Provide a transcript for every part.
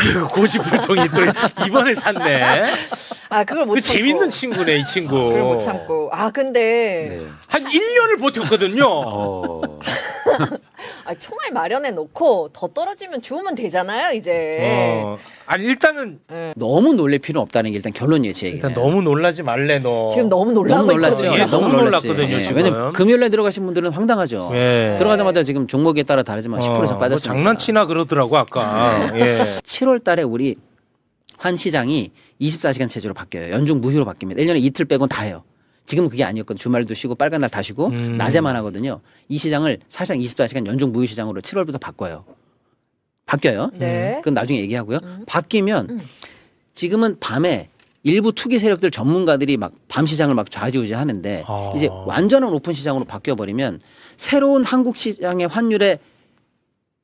아유, 고집불통이 또 이번에 샀네. 아, 그걸 못 그 참고. 재밌는 친구네, 이 친구. 그걸 못 참고. 아, 근데 네. 한 1년을 버텼거든요. 아, 총알 마련해 놓고 더 떨어지면 주우면 되잖아요, 이제. 아니, 일단은 너무 놀랄 필요는 없다는 게 일단 결론이에요, 제 얘기는. 일단 너무 놀라지 말래, 너. 지금 너무 놀라고 너무 놀랐죠. 있거든요. 예, 너무 놀랐지. 놀랐거든요, 예. 지금. 왜냐면 금요일에 들어가신 분들은 황당하죠. 예. 들어가자마자 지금 종목에 따라 다르지만 10% 이상 뭐 빠졌으니까. 장난치나 그러더라고, 아까. 예. 7월 달에 우리 환 시장이 24시간 체제로 바뀌어요. 연중 무휴로 바뀝니다. 1년에 이틀 빼곤 다 해요. 지금은 그게 아니었거든요. 주말도 쉬고 빨간 날 다 쉬고 낮에만 하거든요. 이 시장을 사실상 24시간 연중 무휴 시장으로 7월부터 바꿔요. 바뀌어요. 네. 그건 나중에 얘기하고요. 바뀌면 지금은 밤에 일부 투기 세력들 전문가들이 막 밤 시장을 막 좌지우지 하는데 아. 이제 완전한 오픈 시장으로 바뀌어 버리면 새로운 한국 시장의 환율에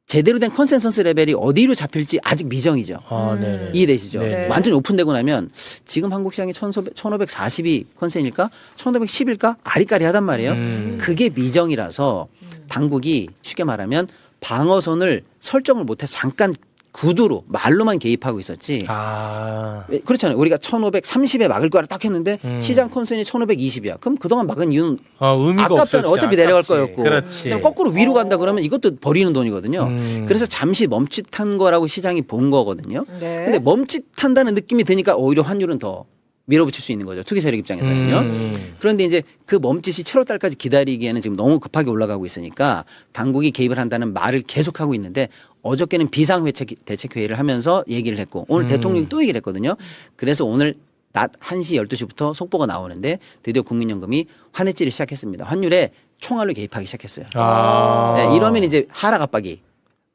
제대로 된 컨센서스 레벨이 어디로 잡힐지 아직 미정이죠. 아, 네네. 이해되시죠? 네. 완전히 오픈되고 나면 지금 한국 시장이 1540이 컨센일까? 1510일까? 아리까리하단 말이에요. 그게 미정이라서 당국이 쉽게 말하면 방어선을 설정을 못해서 잠깐 구두로 말로만 개입하고 있었지. 아. 그렇잖아요. 우리가 1530에 막을 거라 딱 했는데 시장 컨센이 1520이야. 그럼 그동안 막은 이유는 의미가 아깝잖아요. 없었지. 어차피 내려갈 아깝지. 거였고. 그렇지. 그다음에 거꾸로 위로 간다 그러면 이것도 버리는 돈이거든요. 그래서 잠시 멈칫한 거라고 시장이 본 거거든요. 네. 근데 멈칫한다는 느낌이 드니까 오히려 환율은 더 밀어붙일 수 있는 거죠. 투기 세력 입장에서는요. 그런데 이제 그 멈칫이 7월 달까지 기다리기에는 지금 너무 급하게 올라가고 있으니까 당국이 개입을 한다는 말을 계속하고 있는데 어저께는 비상대책회의를 하면서 얘기를 했고 오늘 대통령이 또 얘기를 했거든요. 그래서 오늘 낮 1시 12시부터 속보가 나오는데 드디어 국민연금이 환해지를 시작했습니다. 환율에 총알로 개입하기 시작했어요. 아. 네, 이러면 이제 하락 압박이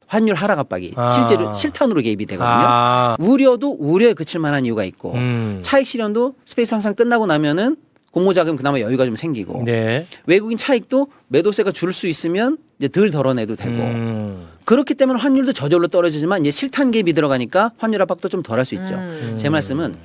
환율 하락 압박이 아. 실제로 실탄으로 개입이 되거든요. 아. 우려도 우려에 그칠 만한 이유가 있고 차익 실현도 스페이스 항상 끝나고 나면은 공모자금 그나마 여유가 좀 생기고 네. 외국인 차익도 매도세가 줄 수 있으면 이제 덜 덜어내도 되고 그렇기 때문에 환율도 저절로 떨어지지만 이제 실탄 개입이 들어가니까 환율 압박도 좀 덜 할 수 있죠. 제 말씀은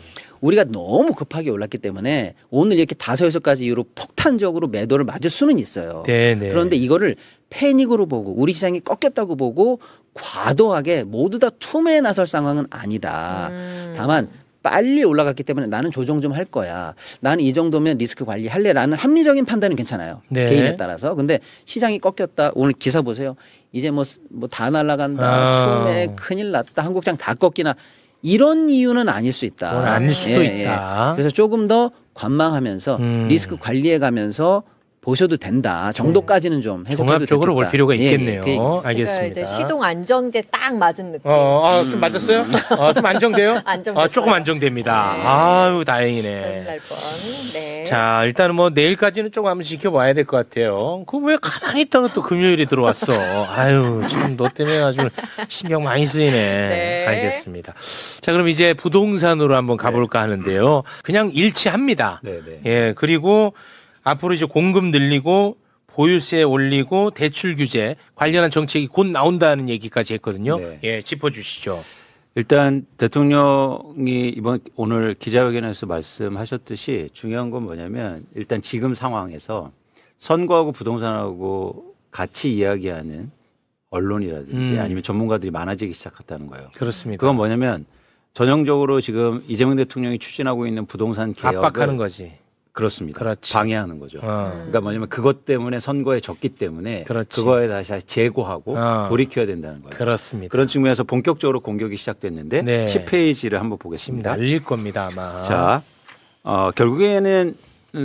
우리가 너무 급하게 올랐기 때문에 오늘 이렇게 5-6가지 이유로 폭탄적으로 매도를 맞을 수는 있어요. 네네. 그런데 이거를 패닉으로 보고 우리 시장이 꺾였다고 보고 과도하게 모두 다 투매에 나설 상황은 아니다. 다만 빨리 올라갔기 때문에 나는 조정 좀 할 거야. 나는 이 정도면 리스크 관리할래라는 합리적인 판단은 괜찮아요. 네. 개인에 따라서. 근데 시장이 꺾였다. 오늘 기사 보세요. 이제 뭐 다 날아간다. 투매 큰일 났다. 한국장 다 꺾이나. 이런 이유는 아닐 수 있다. 아닐 수도 있다. 그래서 조금 더 관망하면서 리스크 관리해 가면서 보셔도 된다 정도까지는 좀 해석해도 종합적으로 볼 되겠다. 필요가 예, 있겠네요. 예. 알겠습니다. 제가 이제 시동 안정제 딱 맞은 느낌. 좀 맞았어요? 좀 안정돼요? 안정됐어요. 조금 안정됩니다. 네. 아유, 큰일 다행이네. 날 뻔. 네. 자, 일단은 뭐 내일까지는 조금 한번 지켜봐야 될 것 같아요. 그 왜 가만히 있다가 또 금요일에 들어왔어? 아유, 참 너 때문에 아주 신경 많이 쓰이네. 네. 알겠습니다. 자, 그럼 이제 부동산으로 한번 가볼까 하는데요. 그냥 일치합니다. 네네. 예, 그리고 앞으로 이제 공급 늘리고 보유세 올리고 대출 규제 관련한 정책이 곧 나온다는 얘기까지 했거든요. 네. 예, 짚어주시죠. 일단 대통령이 오늘 기자회견에서 말씀하셨듯이 중요한 건 뭐냐면 일단 지금 상황에서 선거하고 부동산하고 같이 이야기하는 언론이라든지 아니면 전문가들이 많아지기 시작했다는 거예요. 그렇습니다. 그건 뭐냐면 전형적으로 지금 이재명 대통령이 추진하고 있는 부동산 개혁을 압박하는 거지. 그렇습니다. 그렇지. 방해하는 거죠. 그러니까 뭐냐면 그것 때문에 선거에 졌기 때문에 그렇지. 그거에 다시 재고하고 돌이켜야 된다는 거예요. 그렇습니다. 그런 측면에서 본격적으로 공격이 시작됐는데 네. 10페이지를 한번 지금 보겠습니다. 날릴 겁니다 아마. 자, 결국에는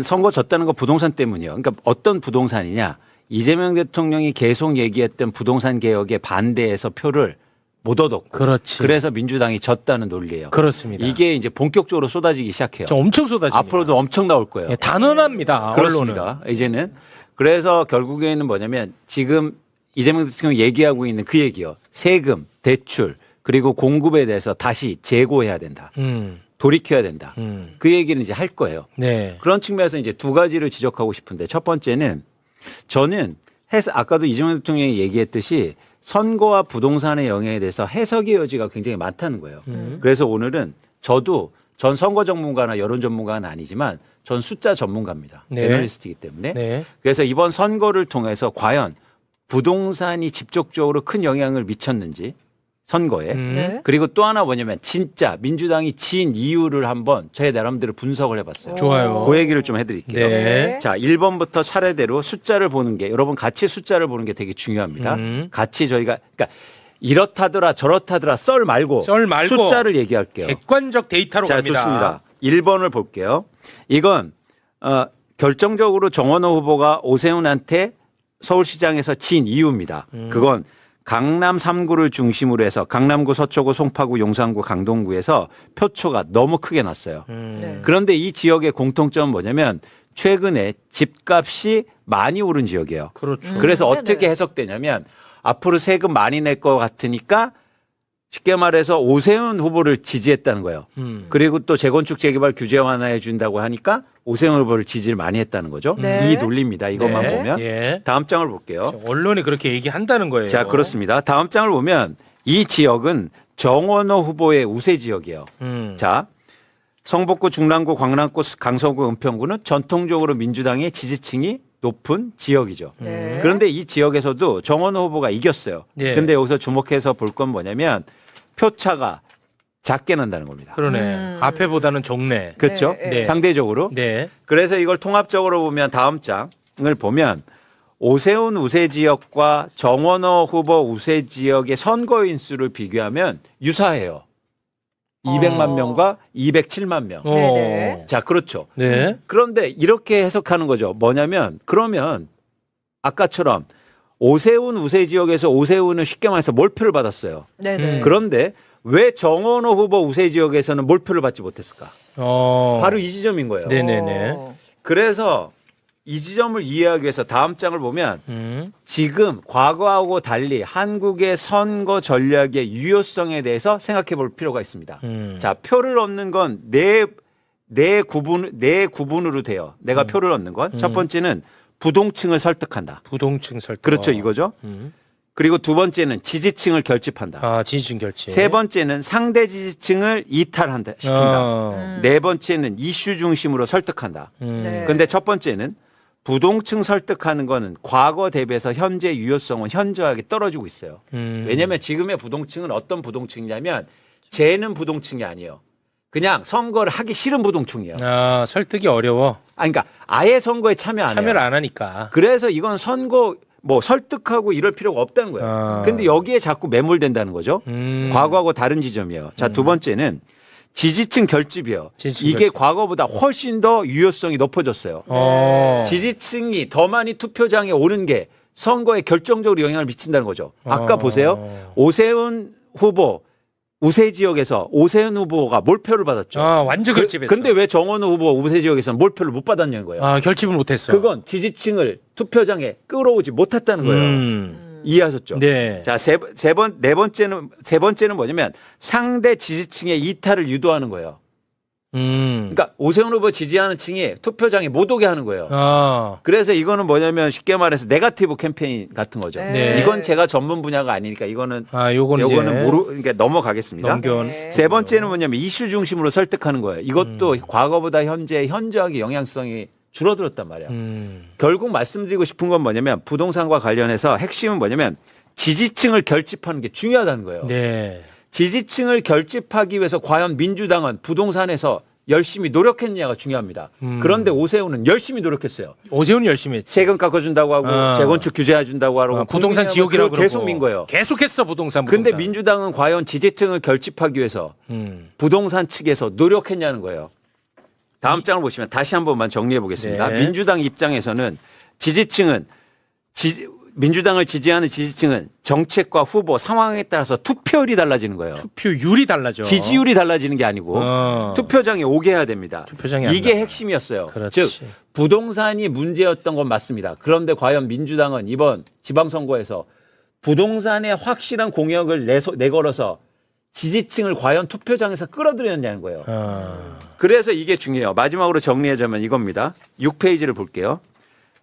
선거 졌다는 거 부동산 때문이에요. 그러니까 어떤 부동산이냐? 이재명 대통령이 계속 얘기했던 부동산 개혁에 반대해서 표를 못 얻었고, 그렇지. 그래서 민주당이 졌다는 논리예요. 그렇습니다. 이게 이제 본격적으로 쏟아지기 시작해요. 저 엄청 쏟아집니다. 앞으로도 엄청 나올 거예요. 예, 단언합니다. 그렇습니다. 언론은. 이제는 그래서 결국에는 뭐냐면 지금 이재명 대통령이 얘기하고 있는 그 얘기요. 세금, 대출 그리고 공급에 대해서 다시 재고해야 된다. 돌이켜야 된다. 그 얘기는 이제 할 거예요. 네. 그런 측면에서 이제 두 가지를 지적하고 싶은데 첫 번째는 저는 아까도 이재명 대통령이 얘기했듯이 선거와 부동산의 영향에 대해서 해석의 여지가 굉장히 많다는 거예요. 그래서 오늘은 저도 전 선거 전문가나 여론 전문가는 아니지만 전 숫자 전문가입니다. 네. 애널리스트이기 때문에. 네. 그래서 이번 선거를 통해서 과연 부동산이 직접적으로 큰 영향을 미쳤는지 선거에. 네. 그리고 또 하나 뭐냐면 진짜 민주당이 진 이유를 한번 제 나름대로 분석을 해봤어요. 좋아요. 그 얘기를 좀 해드릴게요. 네. 자, 1번부터 차례대로 숫자를 보는 게 여러분 같이 숫자를 보는 게 되게 중요합니다. 같이 저희가 그러니까 이렇다더라 저렇다더라 썰 말고 숫자를 얘기할게요. 객관적 데이터로 자, 갑니다. 좋습니다. 1번을 볼게요. 이건 결정적으로 정원호 후보가 오세훈한테 서울시장에서 진 이유입니다. 그건 강남 3구를 중심으로 해서 강남구, 서초구, 송파구, 용산구, 강동구에서 표초가 너무 크게 났어요. 네. 그런데 이 지역의 공통점은 뭐냐면 최근에 집값이 많이 오른 지역이에요. 그렇죠. 그래서 네네. 어떻게 해석되냐면 앞으로 세금 많이 낼 것 같으니까 쉽게 말해서 오세훈 후보를 지지했다는 거예요. 그리고 또 재건축 재개발 규제 완화해 준다고 하니까 오세훈 후보를 지지를 많이 했다는 거죠. 네. 이 논리입니다. 이것만 네. 보면. 예. 다음 장을 볼게요. 언론이 그렇게 얘기한다는 거예요. 자, 그렇습니다. 다음 장을 보면 이 지역은 정원호 후보의 우세 지역이에요. 자, 성북구, 중랑구, 광남구, 강서구, 은평구는 전통적으로 민주당의 지지층이 높은 지역이죠. 네. 그런데 이 지역에서도 정원호 후보가 이겼어요. 네. 근데 여기서 주목해서 볼 건 뭐냐면 표차가 작게 난다는 겁니다. 그러네. 앞에보다는 적네. 그렇죠? 네, 네. 상대적으로. 네. 그래서 이걸 통합적으로 보면 다음 장을 보면 오세훈 우세 지역과 정원호 후보 우세 지역의 선거인 수를 비교하면 유사해요. 200만 명과 207만 명. 네네. 자, 그렇죠. 네. 그런데 이렇게 해석하는 거죠. 뭐냐면 그러면 아까처럼 오세훈 우세 지역에서 오세훈은 쉽게 말해서 몰표를 받았어요. 네네. 그런데 왜 정원호 후보 우세 지역에서는 몰표를 받지 못했을까? 어. 바로 이 지점인 거예요. 네네네. 그래서 이 지점을 이해하기 위해서 다음 장을 보면 지금 과거하고 달리 한국의 선거 전략의 유효성에 대해서 생각해 볼 필요가 있습니다. 자, 표를 얻는 건 네 구분으로 돼요. 내가 표를 얻는 건. 첫 번째는 부동층을 설득한다. 부동층 설득. 그렇죠, 이거죠. 그리고 두 번째는 지지층을 결집한다. 아, 지지층 결집. 세 번째는 상대 지지층을 이탈한다, 시킨다. 어. 네 번째는 이슈 중심으로 설득한다. 네. 근데 첫 번째는 부동층 설득하는 거는 과거 대비해서 현재 유효성은 현저하게 떨어지고 있어요. 왜냐하면 지금의 부동층은 어떤 부동층이냐면 쟤는 부동층이 아니에요. 그냥 선거를 하기 싫은 부동층이에요. 아, 설득이 어려워. 그러니까 아예 선거에 참여 안 해요. 참여를 안 하니까. 그래서 이건 선거 뭐 설득하고 이럴 필요가 없다는 거예요. 아. 근데 여기에 자꾸 매몰된다는 거죠. 과거하고 다른 지점이에요. 자, 두 번째는 지지층 결집이에요. 지지층 이게 결집. 과거보다 훨씬 더 유효성이 높아졌어요. 어. 지지층이 더 많이 투표장에 오는 게 선거에 결정적으로 영향을 미친다는 거죠. 아까 보세요. 오세훈 후보 우세 지역에서 오세훈 후보가 몰표를 받았죠. 아, 완전 결집했어. 근데 왜 정원호 후보 우세 지역에서는 몰표를 못 받았냐는 거예요. 아, 결집을 못했어. 그건 지지층을 투표장에 끌어오지 못했다는 거예요. 이해하셨죠? 네. 자, 세 번째는 뭐냐면 상대 지지층의 이탈을 유도하는 거예요. 그러니까 오세훈 후보 지지하는 층이 투표장에 못 오게 하는 거예요. 아. 그래서 이거는 뭐냐면 쉽게 말해서 네거티브 캠페인 같은 거죠. 네. 이건 제가 전문 분야가 아니니까 이거는 요거는 이제 그러니까 넘어가겠습니다. 넘겨. 네. 세 번째는 뭐냐면 이슈 중심으로 설득하는 거예요. 이것도 과거보다 현저하게 영향성이 줄어들었단 말이야. 결국 말씀드리고 싶은 건 뭐냐면 부동산과 관련해서 핵심은 뭐냐면 지지층을 결집하는 게 중요하다는 거예요. 네. 지지층을 결집하기 위해서 과연 민주당은 부동산에서 열심히 노력했느냐가 중요합니다. 그런데 오세훈은 열심히 노력했어요. 오세훈이 열심히 했지. 세금 깎아준다고 하고 재건축 규제해준다고 하고 부동산 지옥이라고 그거 계속 민 거예요. 계속했어 부동산. 근데 민주당은 과연 지지층을 결집하기 위해서 부동산 측에서 노력했냐는 거예요. 다음 장을 보시면 다시 한 번만 정리해 보겠습니다. 네. 민주당 입장에서는 민주당을 지지하는 지지층은 정책과 후보 상황에 따라서 투표율이 달라지는 거예요. 투표율이 달라져. 지지율이 달라지는 게 아니고 투표장에 오게 해야 됩니다. 투표장에 안 이게 나와. 핵심이었어요. 그렇지. 즉 부동산이 문제였던 건 맞습니다. 그런데 과연 민주당은 이번 지방선거에서 부동산에 확실한 공약을 내걸어서 지지층을 과연 투표장에서 끌어들였냐는 거예요. 그래서 이게 중요해요. 마지막으로 정리하자면 이겁니다. 6페이지를 볼게요.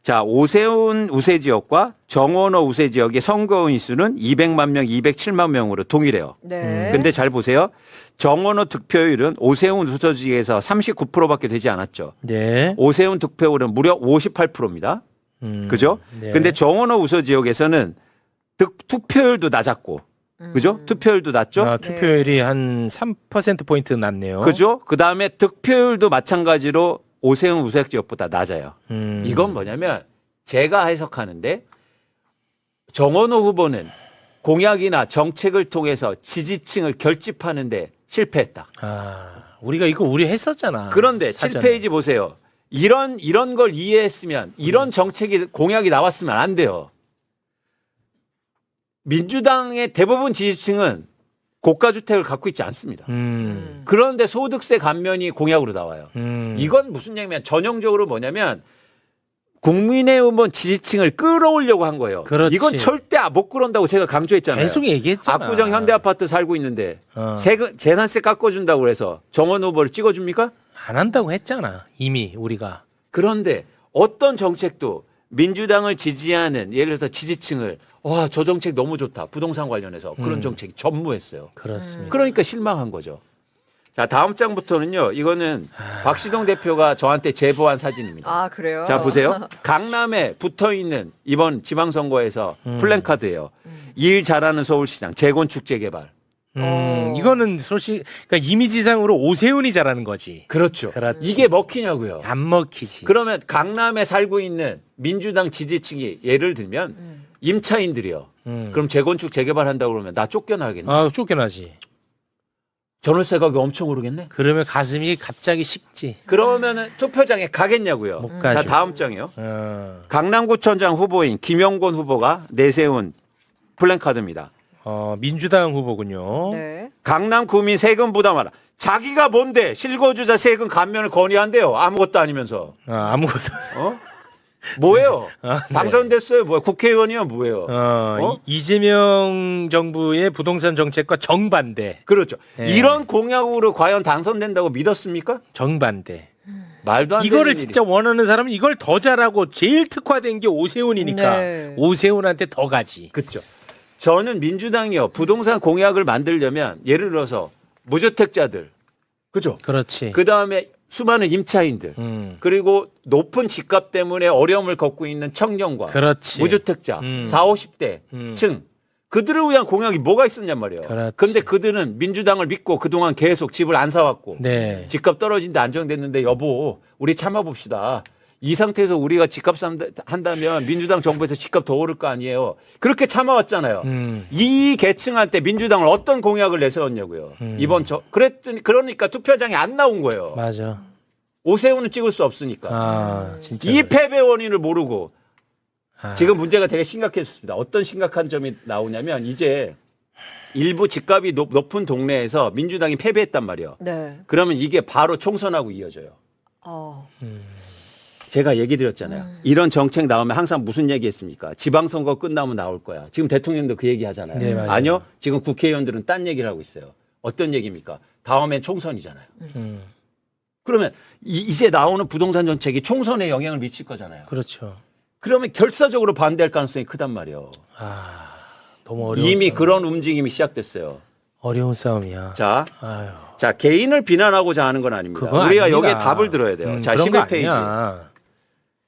자, 오세훈 우세 지역과 정원호 우세 지역의 선거인 수는 200만 명, 207만 명으로 동일해요. 네. 근데 잘 보세요. 정원호 득표율은 오세훈 우세 지역에서 39%밖에 되지 않았죠. 네. 오세훈 득표율은 무려 58%입니다. 그죠? 네. 근데 정원호 우세 지역에서는 투표율도 낮았고 그죠? 투표율도 낮죠? 아, 투표율이 한 3%포인트 낮네요. 그죠? 그 다음에 득표율도 마찬가지로 오세훈 우세혁 지역보다 낮아요. 이건 뭐냐면 제가 해석하는데 정원호 후보는 공약이나 정책을 통해서 지지층을 결집하는데 실패했다. 아, 우리가 이거 했었잖아. 그런데 사전에. 7페이지 보세요. 이런 걸 이해했으면 이런 정책이 공약이 나왔으면 안 돼요. 민주당의 대부분 지지층은 고가주택을 갖고 있지 않습니다. 그런데 소득세 감면이 공약으로 나와요. 이건 무슨 얘기냐면 전형적으로 뭐냐면 국민의힘은 지지층을 끌어오려고 한 거예요. 그렇지. 이건 절대 못 끌어온다고 제가 강조했잖아요. 계속 얘기했잖아. 압구정 현대아파트 살고 있는데 재산세 깎아준다고 그래서 정원 후보를 찍어줍니까? 안 한다고 했잖아. 이미 우리가. 그런데 어떤 정책도 민주당을 지지하는 예를 들어서 지지층을 와, 저 정책 너무 좋다. 부동산 관련해서 그런 정책이 전무했어요. 그렇습니다. 그러니까 실망한 거죠. 자, 다음 장부터는요. 이거는 박시동 대표가 저한테 제보한 사진입니다. 아, 그래요? 자, 보세요. 강남에 붙어있는 이번 지방선거에서 플랜카드예요. 일 잘하는 서울시장, 재건축 재개발. 이거는 그러니까 이미지상으로 오세훈이 잘하는 거지. 그렇죠. 그렇지. 이게 먹히냐고요. 안 먹히지. 그러면 강남에 살고 있는 민주당 지지층이 예를 들면 임차인들이요. 그럼 재건축 재개발 한다고 그러면 나 쫓겨나겠네. 아, 쫓겨나지. 전월세 가격이 엄청 오르겠네. 그러면 가슴이 갑자기 식지. 그러면은 투표장에 가겠냐고요. 못 가죠. 자, 다음 장이요. 강남구청장 후보인 김영곤 후보가 내세운 플랜카드입니다. 민주당 후보군요. 네. 강남 구민 세금 부담하라. 자기가 뭔데 실거주자 세금 감면을 건의한대요. 아무것도 아니면서. 아무것도. 뭐예요? 네. 당선됐어요. 뭐야? 국회의원이요? 뭐예요? 이재명 정부의 부동산 정책과 정반대. 그렇죠. 네. 이런 공약으로 과연 당선된다고 믿었습니까? 정반대. 말도 안 되는 이거를 일이. 진짜 원하는 사람은 이걸 더 잘하고 제일 특화된 게 오세훈이니까 네. 오세훈한테 더 가지. 그렇죠. 저는 민주당이요. 부동산 공약을 만들려면 예를 들어서 무주택자들. 그죠? 그렇지. 그다음에 수많은 임차인들. 그리고 높은 집값 때문에 어려움을 겪고 있는 청년과 그렇지. 무주택자 40, 50대 층 그들을 위한 공약이 뭐가 있었냔 말이에요. 그렇지. 근데 그들은 민주당을 믿고 그동안 계속 집을 안 사왔고 네. 집값 떨어진데 안정됐는데 여보 우리 참아봅시다. 이 상태에서 우리가 집값 한다면 민주당 정부에서 집값 더 오를 거 아니에요. 그렇게 참아왔잖아요. 이 계층한테 민주당을 어떤 공약을 내세웠냐고요. 그러니까 투표장에 안 나온 거예요. 맞아. 오세훈은 찍을 수 없으니까. 아, 진짜. 이 패배 원인을 모르고 아. 지금 문제가 되게 심각했습니다. 어떤 심각한 점이 나오냐면 이제 일부 집값이 높은 동네에서 민주당이 패배했단 말이에요. 네. 그러면 이게 바로 총선하고 이어져요. 제가 얘기 드렸잖아요. 이런 정책 나오면 항상 무슨 얘기 했습니까? 지방선거 끝나면 나올 거야. 지금 대통령도 그 얘기 하잖아요. 네, 맞아요. 아니요. 지금 국회의원들은 딴 얘기를 하고 있어요. 어떤 얘기입니까? 다음엔 총선이잖아요. 그러면 이제 나오는 부동산 정책이 총선에 영향을 미칠 거잖아요. 그렇죠. 그러면 결사적으로 반대할 가능성이 크단 말이에요. 아, 너무 어려운 이미 싸움. 그런 움직임이 시작됐어요. 어려운 싸움이야. 자, 아유. 자 개인을 비난하고자 하는 건 아닙니다. 그건 우리가 아닙니다. 여기에 답을 들어야 돼요. 자, 그런 거 11페이지. 아니야.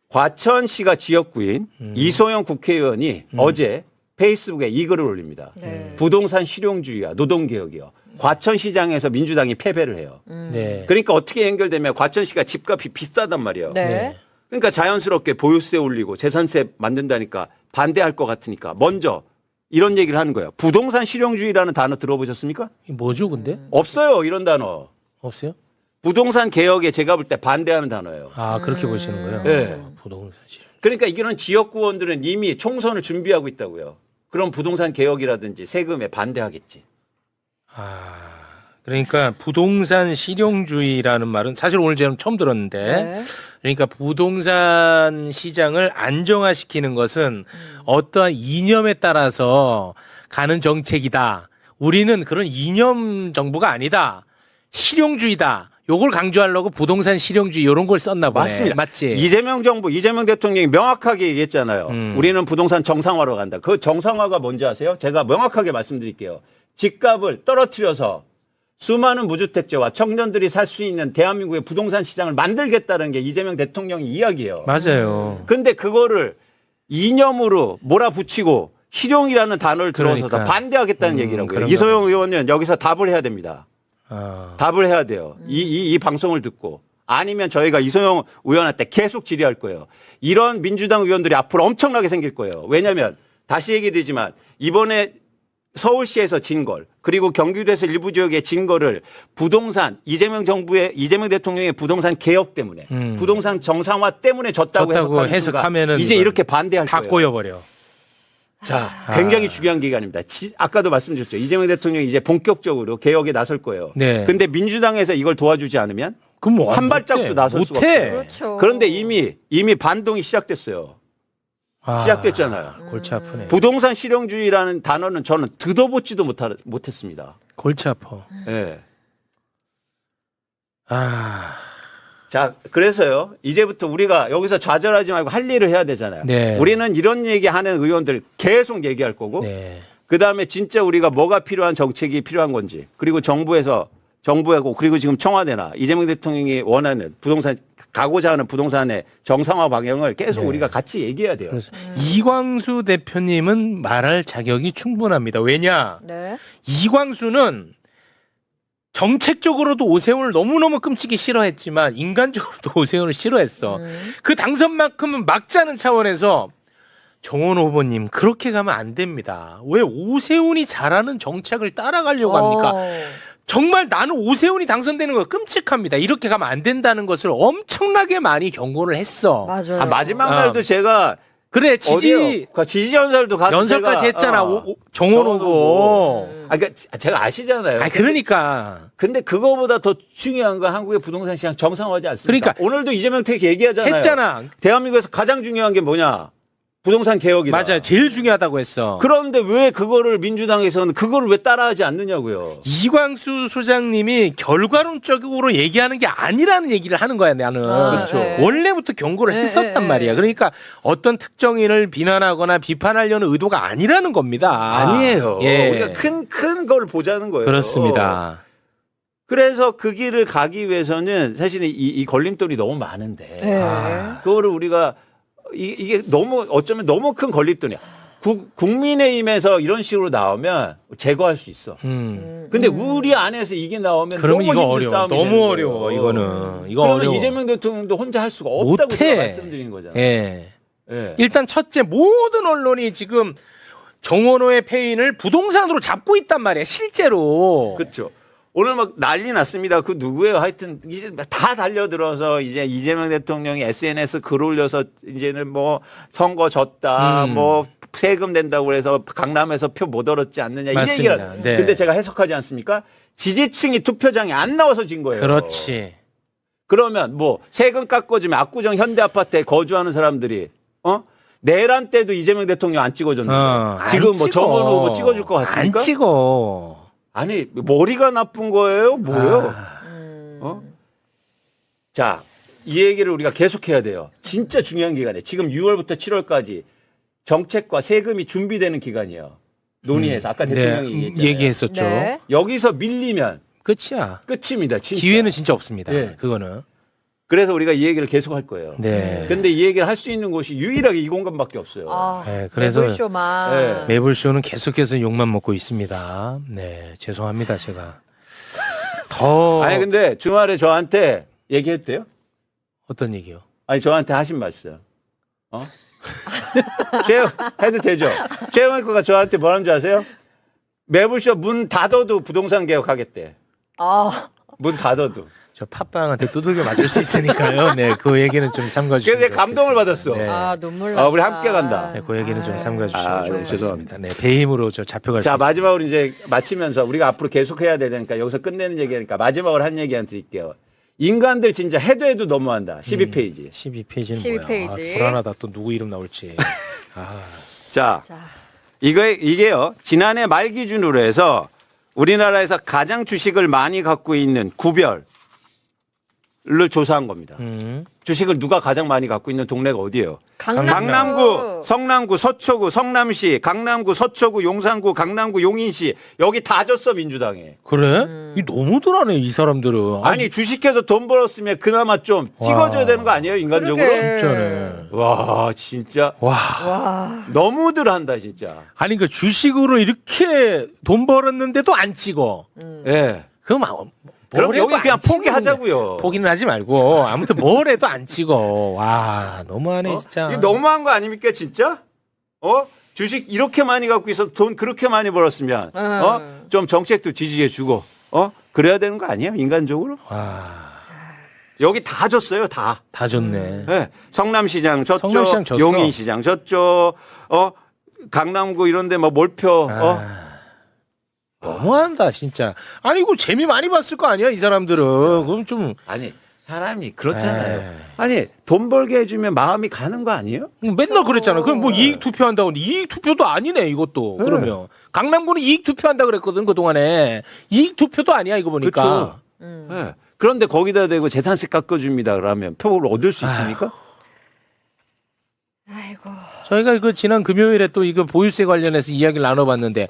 과천시가 지역구인 이소영 국회의원이 어제 페이스북에 이 글을 올립니다. 네. 부동산 실용주의와 노동개혁이요. 과천시장에서 민주당이 패배를 해요. 네. 그러니까 어떻게 연결되면 과천시가 집값이 비싸단 말이에요. 네. 그러니까 자연스럽게 보유세 올리고 재산세 만든다니까 반대할 것 같으니까 먼저 이런 얘기를 하는 거예요. 부동산 실용주의라는 단어 들어보셨습니까? 이게 뭐죠, 근데? 없어요. 이런 단어. 없어요? 부동산 개혁에 제가 볼 때 반대하는 단어예요. 아, 그렇게 보시는 거예요? 네. 부동산 실용. 그러니까 이런 지역구원들은 이미 총선을 준비하고 있다고요. 그럼 부동산 개혁이라든지 세금에 반대하겠지. 아, 그러니까 부동산 실용주의라는 말은 사실 오늘 제가 처음 들었는데, 네. 그러니까 부동산 시장을 안정화시키는 것은 어떠한 이념에 따라서 가는 정책이다. 우리는 그런 이념 정부가 아니다. 실용주의다. 요걸 강조하려고 부동산 실용주의 이런 걸 썼나 보네. 맞습니다. 맞지? 이재명 정부, 이재명 대통령이 명확하게 얘기했잖아요. 우리는 부동산 정상화로 간다. 그 정상화가 뭔지 아세요? 제가 명확하게 말씀드릴게요. 집값을 떨어뜨려서 수많은 무주택자와 청년들이 살 수 있는 대한민국의 부동산 시장을 만들겠다는 게 이재명 대통령의 이야기예요. 맞아요. 근데 그거를 이념으로 몰아붙이고 실용이라는 단어를 들어서서 그러니까. 반대하겠다는 얘기라고요. 그런가 이소영 의원은 여기서 답을 해야 됩니다. 답을 해야 돼요. 이 방송을 듣고. 아니면 저희가 이소영 의원한테 계속 질의할 거예요. 이런 민주당 의원들이 앞으로 엄청나게 생길 거예요. 왜냐하면 다시 얘기되지만 이번에 서울시에서 진 걸, 그리고 경기도에서 일부 지역에 진 거를 부동산, 이재명 대통령의 부동산 개혁 때문에, 부동산 정상화 때문에 졌다고 해석하면은 이제 이렇게 반대할 다 거예요. 꼬여버려. 자, 굉장히 중요한 기간입니다. 아까도 말씀드렸죠. 이재명 대통령이 이제 본격적으로 개혁에 나설 거예요. 네. 근데 민주당에서 이걸 도와주지 않으면 그럼 뭐 한 발짝도 나설 수가 없어요. 그렇죠. 그런데 이미 반동이 시작됐어요. 시작됐잖아요. 골치 아프네. 부동산 실용주의라는 단어는 저는 듣어보지도 못했습니다. 골치 아파. 예. 자, 그래서요. 이제부터 우리가 여기서 좌절하지 말고 할 일을 해야 되잖아요. 네. 우리는 이런 얘기하는 의원들 계속 얘기할 거고, 네. 그다음에 진짜 우리가 뭐가 필요한 정책이 필요한 건지, 그리고 정부하고 그리고 지금 청와대나 이재명 대통령이 원하는 부동산, 가고자 하는 부동산의 정상화 방향을 계속 네. 우리가 같이 얘기해야 돼요. 그래서 이광수 대표님은 말할 자격이 충분합니다. 왜냐? 네. 이광수는 정책적으로도 오세훈을 너무너무 끔찍이 싫어했지만 인간적으로도 오세훈을 싫어했어. 그 당선만큼은 막자는 차원에서 정원호 후보님 그렇게 가면 안 됩니다. 왜 오세훈이 잘하는 정책을 따라가려고 합니까? 정말 나는 오세훈이 당선되는 거 끔찍합니다. 이렇게 가면 안 된다는 것을 엄청나게 많이 경고를 했어. 맞아요. 마지막 날도 제가 그래 지지 연설도 가서 연설까지 제가, 했잖아. 정원 후보. 그러니까 제가 아시잖아요. 그러니까. 근데 그거보다 더 중요한 건 한국의 부동산 시장 정상화하지 않습니까? 그러니까 오늘도 이재명 대표 얘기하잖아요. 했잖아. 대한민국에서 가장 중요한 게 뭐냐? 부동산 개혁이다. 맞아요. 제일 중요하다고 했어. 그런데 왜 그거를 민주당에서는 그거를 왜 따라하지 않느냐고요. 이광수 소장님이 결과론적으로 얘기하는 게 아니라는 얘기를 하는 거야, 나는. 그렇죠. 네. 원래부터 경고를 네, 했었단 네, 말이야. 네. 그러니까 어떤 특정인을 비난하거나 비판하려는 의도가 아니라는 겁니다. 아니에요. 예. 우리가 큰 걸 보자는 거예요. 그렇습니다. 그래서 그 길을 가기 위해서는 사실은 이 걸림돌이 너무 많은데 네. 그거를 우리가 이게 너무 어쩌면 너무 큰 걸림돌이야. 국민의힘에서 이런 식으로 나오면 제거할 수 있어. 근데 우리 안에서 이게 나오면 그러면 너무 이거 힘든 어려워. 싸움이 너무 되는 거예요. 어려워. 이거는. 이거 그러면 어려워. 이재명 대통령도 혼자 할 수가 없다고 못해. 제가 말씀드린 거잖아요. 예. 예. 일단 첫째 모든 언론이 지금 정원호의 패인을 부동산으로 잡고 있단 말이야. 실제로. 그렇죠. 오늘 막 난리 났습니다. 그 누구예요? 하여튼 이제 다 달려들어서 이제 이재명 대통령이 SNS 글 올려서 이제는 뭐 선거 졌다, 뭐 세금 낸다고 그래서 강남에서 표 못 얻었지 않느냐 이 맞습니다. 얘기를. 네. 근데 제가 해석하지 않습니까? 지지층이 투표장에 안 나와서 진 거예요. 그렇지. 그러면 뭐 세금 깎아주면 압구정 현대아파트에 거주하는 사람들이 내란 때도 이재명 대통령 안 찍어줬는데 안 지금 뭐 찍어. 정원 후보 찍어줄 것 같습니까? 안 찍어. 아니 머리가 나쁜 거예요? 뭐예요? 자, 이 얘기를 우리가 계속해야 돼요. 진짜 중요한 기간에 지금 6월부터 7월까지 정책과 세금이 준비되는 기간이에요. 논의해서 아까 대통령이 얘기했잖아요. 얘기했었죠. 네. 여기서 밀리면 끝이야. 끝입니다. 진짜. 기회는 진짜 없습니다. 네. 그거는. 그래서 우리가 이 얘기를 계속 할 거예요. 네. 근데 이 얘기를 할 수 있는 곳이 유일하게 이 공간밖에 없어요. 네, 그래서 매불쇼만. 네. 매불쇼는 계속해서 욕만 먹고 있습니다. 네, 죄송합니다, 제가. 더 아니 근데 주말에 저한테 얘기했대요? 어떤 얘기요? 아니 저한테 하신 말씀. 최영 해도 되죠? 최영학교가 저한테 뭐라는 줄 아세요? 매불쇼 문 닫아도 부동산 개혁하겠대. 문 닫아도. 저 팟빵한테 두들겨 맞을 수 있으니까요. 네, 그 얘기는 좀 삼가 주시면 그래서 감동을 받았어. 네. 눈물 나. 우리 함께 간다. 네, 그 얘기는 좀 삼가 주시면 네, 좋겠습니다. 죄송합니다. 네, 배임으로 저 잡혀갈 수 자, 있습니다. 마지막으로 이제 마치면서 우리가 앞으로 계속 해야 되니까 여기서 끝내는 얘기하니까 마지막으로 한 얘기 한 드릴게요. 인간들 진짜 해도 너무한다. 12페이지. 12페이지는 12페이지. 뭐야? 불안하다. 또 누구 이름 나올지. 자, 이게요. 지난해 말 기준으로 해서 우리나라에서 가장 주식을 많이 갖고 있는 구별 조사한 겁니다. 주식을 누가 가장 많이 갖고 있는 동네가 어디예요? 강남구, 성남구, 서초구, 성남시, 강남구, 서초구, 용산구, 강남구, 용인시 여기 다 졌어 민주당에. 그래? 이 너무들하네 이 사람들은. 아니 주식해서 돈 벌었으면 그나마 좀 찍어줘야 되는 거 아니에요 인간적으로? 그러게. 진짜네. 와 진짜 와. 와. 너무들 한다 진짜. 아니 그 주식으로 이렇게 돈 벌었는데도 안 찍어. 예. 그럼 그럼 뭘 여기 해도 그냥 안 찍는 포기하자고요. 거야. 포기는 하지 말고 아무튼 뭘 해도 안 찍어. 와 너무하네 진짜. 이거 너무한 거 아닙니까 진짜? 주식 이렇게 많이 갖고 있어 돈 그렇게 많이 벌었으면 좀 정책도 지지해주고 그래야 되는 거 아니에요 인간적으로? 와. 여기 다 줬어요 다. 다 좋네. 네. 성남시장 저쪽, 성남시장 졌어. 용인시장 저쪽, 강남구 이런데 뭐 몰표, 너무한다 진짜. 아니 이거 재미 많이 봤을 거 아니야 이 사람들은. 그럼 좀 아니 사람이 그렇잖아요. 에이. 아니 돈 벌게 해주면 마음이 가는 거 아니에요? 맨날 그랬잖아. 그럼 뭐 이익 투표한다고 하는데 이익 투표도 아니네 이것도. 네. 그러면 강남구는 이익 투표한다 그랬거든 그 동안에. 이익 투표도 아니야 이거 보니까. 네. 그런데 거기다 대고 재산세 깎아줍니다 그러면 표를 얻을 수 있습니까? 아이고. 저희가 그 지난 금요일에 또 이거 보유세 관련해서 이야기를 나눠봤는데.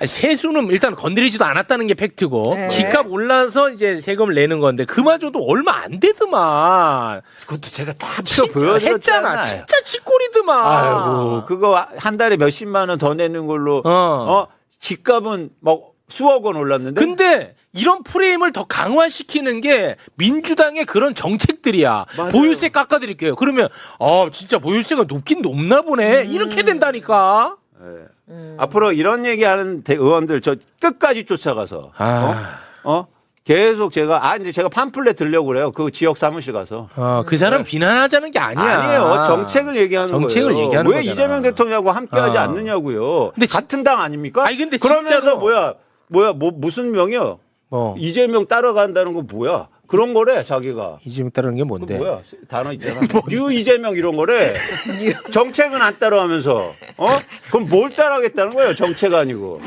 아니, 세수는 일단 건드리지도 않았다는 게 팩트고 네. 집값 올라서 이제 세금을 내는 건데 그마저도 얼마 안 되더만. 그것도 제가 다 진짜 했잖아. 진짜 치꼬리더만. 아이고 그거 한 달에 몇십만 원 더 내는 걸로 어. 집값은 막 수억 원 올랐는데. 근데 이런 프레임을 더 강화시키는 게 민주당의 그런 정책들이야. 맞아요. 보유세 깎아드릴게요. 그러면 진짜 보유세가 높긴 높나 보네. 이렇게 된다니까. 네. 앞으로 이런 얘기하는 의원들 저 끝까지 쫓아가서 계속 제가 이제 제가 팜플렛 들려고 그래요. 그 지역 사무실 가서. 그 사람 비난하자는 게 아니야. 아니에요. 정책을 얘기하는 정책을 거예요. 얘기하는 왜 거잖아. 이재명 대통령하고 함께하지 않느냐고요. 근데 같은 당 아닙니까? 아니, 근데 그러면서 진짜로. 무슨 명이요? 뭐 이재명 따라간다는 건 뭐야? 그런 거래 자기가. 이재명 따르는 게 그 뭔데? 뭐야? 단어 있잖아. 뉴 이재명 이런 거래. 정책은 안 따라가면서 그럼 뭘 따라하겠다는 거예요? 정책 아니고.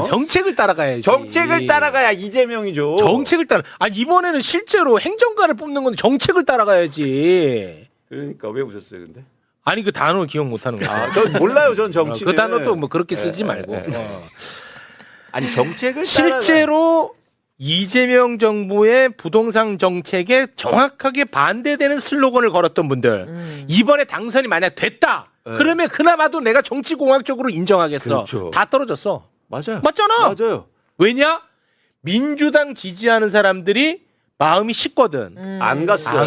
정책을 따라가야지. 정책을 따라가야 이재명이죠. 정책을 따라. 이번에는 실제로 행정가를 뽑는 건데 정책을 따라가야지. 그러니까 왜 웃었어요, 근데? 아니 그 단어 기억 못하는 거야. 전 몰라요, 전 정치. 그 단어도 뭐 그렇게 쓰지 말고. 아니 정책을 실제로 이재명 정부의 부동산 정책에 정확하게 반대되는 슬로건을 걸었던 분들 이번에 당선이 만약 됐다 그러면 그나마도 내가 정치공학적으로 인정하겠어. 그렇죠. 다 떨어졌어. 맞아요. 맞잖아. 맞아요. 왜냐? 민주당 지지하는 사람들이 마음이 식거든. 안 갔어요.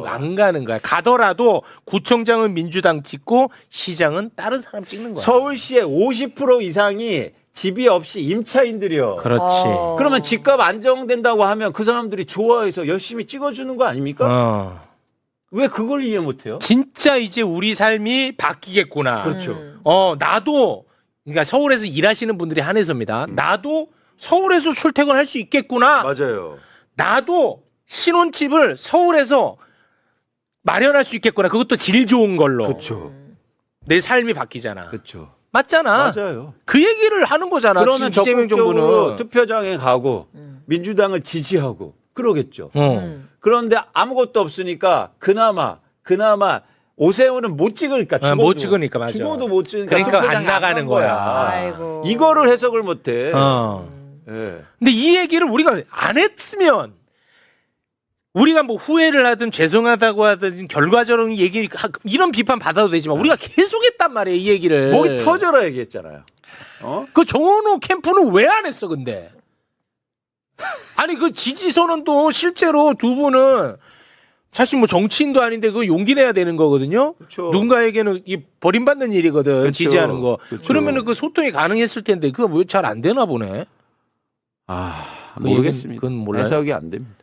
안 가는 거야. 가더라도 구청장은 민주당 찍고 시장은 다른 사람 찍는 거야. 서울시의 50% 이상이 집이 없이 임차인들이요. 그렇지. 그러면 집값 안정된다고 하면 그 사람들이 좋아해서 열심히 찍어주는 거 아닙니까? 왜 그걸 이해 못해요? 진짜 이제 우리 삶이 바뀌겠구나. 그렇죠. 나도 그러니까 서울에서 일하시는 분들이 한해서입니다. 나도 서울에서 출퇴근할 수 있겠구나. 맞아요. 나도 신혼집을 서울에서 마련할 수 있겠구나. 그것도 질 좋은 걸로. 그렇죠. 내 삶이 바뀌잖아. 그렇죠. 맞잖아. 맞아요. 그 얘기를 하는 거잖아. 그러면 지금 이재명 적극적으로 정부는. 투표장에 가고 민주당을 지지하고 그러겠죠. 그런데 아무것도 없으니까 그나마 오세훈은 못 찍으니까 죽어도 못 찍으니까 맞아. 죽어도 못 찍으니까 그러니까 안 투표장에 나가는 간 거야. 아이고. 이거를 해석을 못해. 예. 근데 이 얘기를 우리가 안 했으면 우리가 뭐 후회를 하든 죄송하다고 하든 결과적인 얘기 이런 비판 받아도 되지만 우리가 계속 했단 말이에요 이 얘기를. 목이 터져라 얘기했잖아요. 그 정원호 캠프는 왜 안 했어 근데? 아니 그 지지 선언도 실제로 두 분은 사실 뭐 정치인도 아닌데 그 용기 내야 되는 거거든요. 그렇죠. 누군가에게는 이 버림받는 일이거든. 그렇죠. 지지하는 거. 그렇죠. 그러면은 그 소통이 가능했을 텐데 그거 왜 잘 안 되나 보네. 그 모르겠습니다. 그건 몰라요? 해석이 안 됩니다.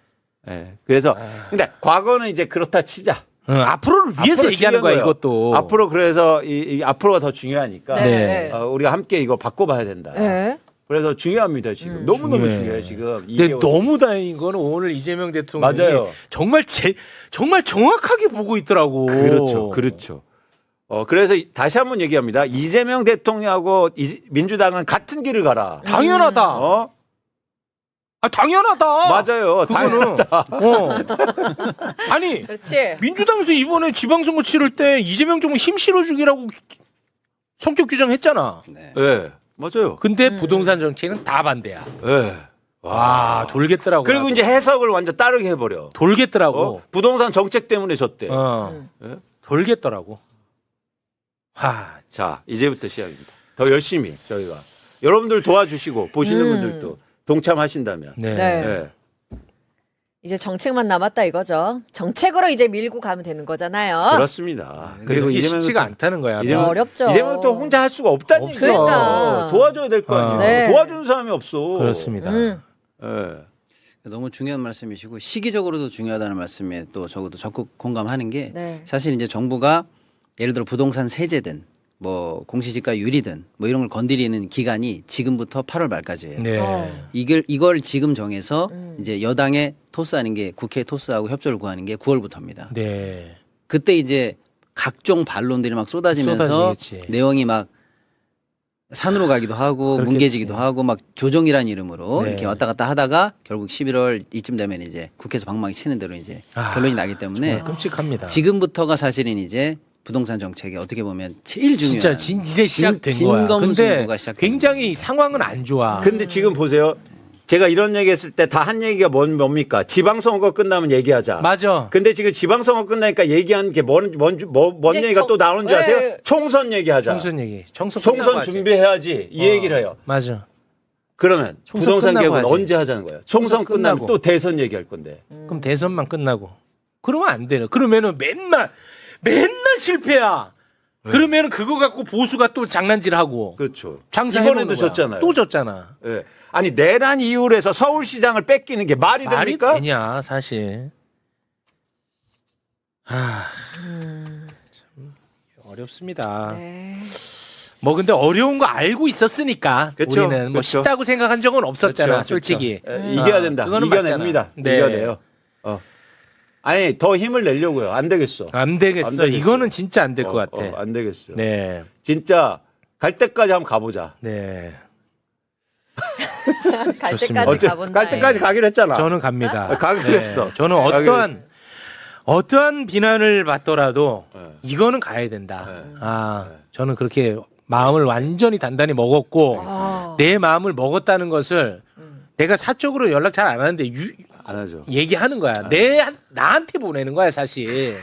예. 그래서 근데 과거는 이제 그렇다 치자. 앞으로를 위해서 앞으로 얘기하는 거야 중요한 거예요. 이것도. 앞으로 그래서 이 앞으로가 더 중요하니까 네. 우리가 함께 이거 바꿔봐야 된다. 네. 그래서 중요합니다 지금 너무너무 중요해. 중요해요 지금. 근데 2개월. 너무 다행인 거는 오늘 이재명 대통령이 맞아요. 정말 정확하게 보고 있더라고. 그렇죠. 그래서 다시 한번 얘기합니다. 이재명 대통령하고 민주당은 같은 길을 가라. 당연하다. 아 당연하다. 맞아요. 그거는. 아니 그렇지. 민주당에서 이번에 지방선거 치를 때 이재명 정부 힘 실어주기라고 성격 규정했잖아. 네. 네, 맞아요. 근데 부동산 정책은 다 반대야. 네. 와 돌겠더라고. 그리고 나도. 이제 해석을 완전 다르게 해버려. 돌겠더라고. 부동산 정책 때문에 졌대. 예? 돌겠더라고. 자, 이제부터 시작입니다. 더 열심히 저희가 여러분들 도와주시고 보시는 분들도 동참하신다면. 네. 네. 네. 이제 정책만 남았다 이거죠. 정책으로 이제 밀고 가면 되는 거잖아요. 그렇습니다. 그리고 그리고 이게 쉽지가 또- 않다는 거야. 이재명- 어렵죠. 이제는 또 혼자 할 수가 없다는 없어. 얘기죠. 그러니까. 도와줘야 될 거 아니에요. 네. 도와주는 사람이 없어. 그렇습니다. 예. 너무 중요한 말씀이시고 시기적으로도 중요하다는 말씀에 또 저도 적극 공감하는 게 네. 사실 이제 정부가 예를 들어 부동산 세제든 뭐 공시지가 유리든 뭐 이런 걸 건드리는 기간이 지금부터 8월 말까지예요. 네. 이걸 지금 정해서 음. 이제 여당에 토스하는 게 국회에 토스하고 협조를 구하는 게 9월부터입니다. 네. 그때 이제 각종 반론들이 막 쏟아지면서 쏟아지겠지. 내용이 막 산으로 가기도 하고 그렇겠지. 뭉개지기도 하고 막 조정이라는 이름으로 네. 이렇게 왔다 갔다 하다가 결국 11월 이쯤 되면 이제 국회에서 방망이 치는 대로 이제 결론이 나기 때문에 정말 끔찍합니다. 지금부터가 사실은 이제 부동산 정책이 어떻게 보면 제일 중요한 진짜 이제 시작된 진- 거야. 근데 진검승부가 시작된 굉장히 상황은 안 좋아. 근데 지금 보세요. 제가 이런 얘기 했을 때 다 한 얘기가 뭡니까? 지방선거 끝나면 얘기하자. 맞아. 근데 지금 지방선거 끝나니까 얘기하는 게 뭔 이제 얘기가 또 나오는지 네. 아세요? 총선 얘기하자. 총선 얘기. 총선 끝나고 총선 하지. 준비해야지. 이 얘기를 해요. 맞아. 그러면 총선 부동산 끝나고 개혁은 하지. 언제 하자는 거예요? 총선 총선 끝나면 끝나고. 또 대선 얘기할 건데. 그럼 대선만 끝나고. 그러면 안 되는. 그러면은 맨날 실패야. 그러면은 그거 갖고 보수가 또 장난질하고 그렇죠. 장사 이번에도 졌잖아요. 또 졌잖아. 예. 아니 내란 이후로 해서 서울시장을 뺏기는 게 말이 말이 됩니까? 되냐 사실. 참 어렵습니다. 네. 뭐 근데 어려운 거 알고 있었으니까 그쵸, 우리는 뭐 그쵸. 쉽다고 생각한 적은 없었잖아, 그렇죠, 솔직히. 그렇죠. 예, 이겨야 된다. 그거는 이겨냅니다. 맞잖아. 네. 이겨내요. 아니 더 힘을 내려고요. 안 되겠어. 안 되겠어. 안 되겠어요. 이거는 진짜 안 될 것 같아. 안 되겠어. 네, 진짜 갈 때까지 한번 가보자. 네. 갈 좋습니다. 때까지 가본다. 갈 때까지 가기로 했잖아. 저는 갑니다. 가기로 했어. 저는 어떠한 비난을 받더라도 네. 이거는 가야 된다. 네. 저는 그렇게 마음을 완전히 단단히 먹었고 아. 내 마음을 먹었다는 것을 내가 사적으로 연락 잘 안 하는데 안 하죠. 얘기하는 거야. 나한테 보내는 거야 사실.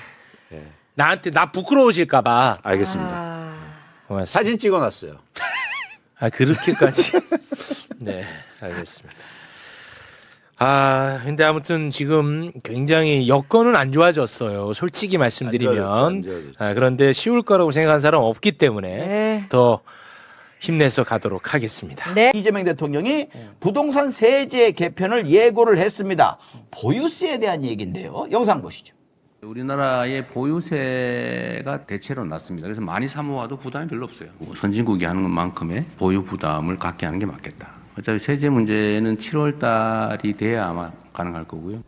네. 나한테 나 부끄러워질까봐. 알겠습니다. 고맙습니다. 사진 찍어놨어요. 그렇게까지. 네, 알겠습니다. 근데 아무튼 지금 굉장히 여건은 안 좋아졌어요. 솔직히 말씀드리면. 안 좋아졌죠. 그런데 쉬울 거라고 생각한 사람 없기 때문에 네. 더 힘내서 가도록 하겠습니다. 네. 이재명 대통령이 부동산 세제 개편을 예고를 했습니다. 보유세에 대한 얘기인데요. 영상 보시죠. 우리나라의 보유세가 대체로 낮습니다. 그래서 많이 사모아도 부담이 별로 없어요. 선진국이 하는 것만큼의 보유 부담을 갖게 하는 게 맞겠다. 어차피 세제 문제는 7월 달이 돼야 아마 가능할 거고요.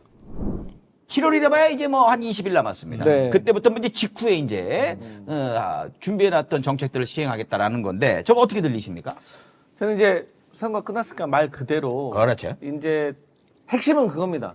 7월이라 봐야 이제 뭐 한 20일 남았습니다. 네. 그때부터 이제 직후에 이제 준비해놨던 정책들을 시행하겠다라는 건데 저거 어떻게 들리십니까? 저는 이제 선거 끝났으니까 말 그대로 그렇죠. 이제 핵심은 그겁니다.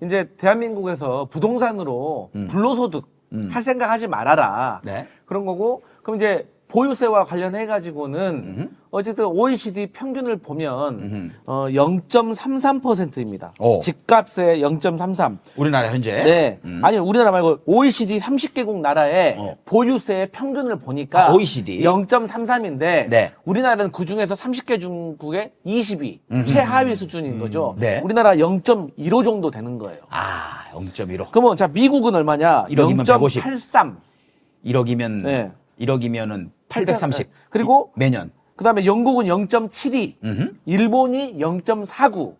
이제 대한민국에서 부동산으로 불로소득 할 생각 하지 말아라. 네. 그런 거고 그럼 이제 보유세와 관련해 가지고는 어쨌든 OECD 평균을 보면 0.33%입니다. 오. 집값의 0.33. 우리나라 현재. 네. 아니 우리나라 말고 OECD 30개국 나라의 어. 보유세의 평균을 보니까 OECD. 0.33인데 네. 우리나라는 그 중에서 30개 중국의 20위 최하위 수준인 거죠. 네. 우리나라 0.15 정도 되는 거예요. 0.15. 그러면 자 미국은 얼마냐? 1억이면 0.83. 1억이면 네. 1억이면은 830. 그리고 매년. 그다음에 영국은 0.72, 일본이 0.49.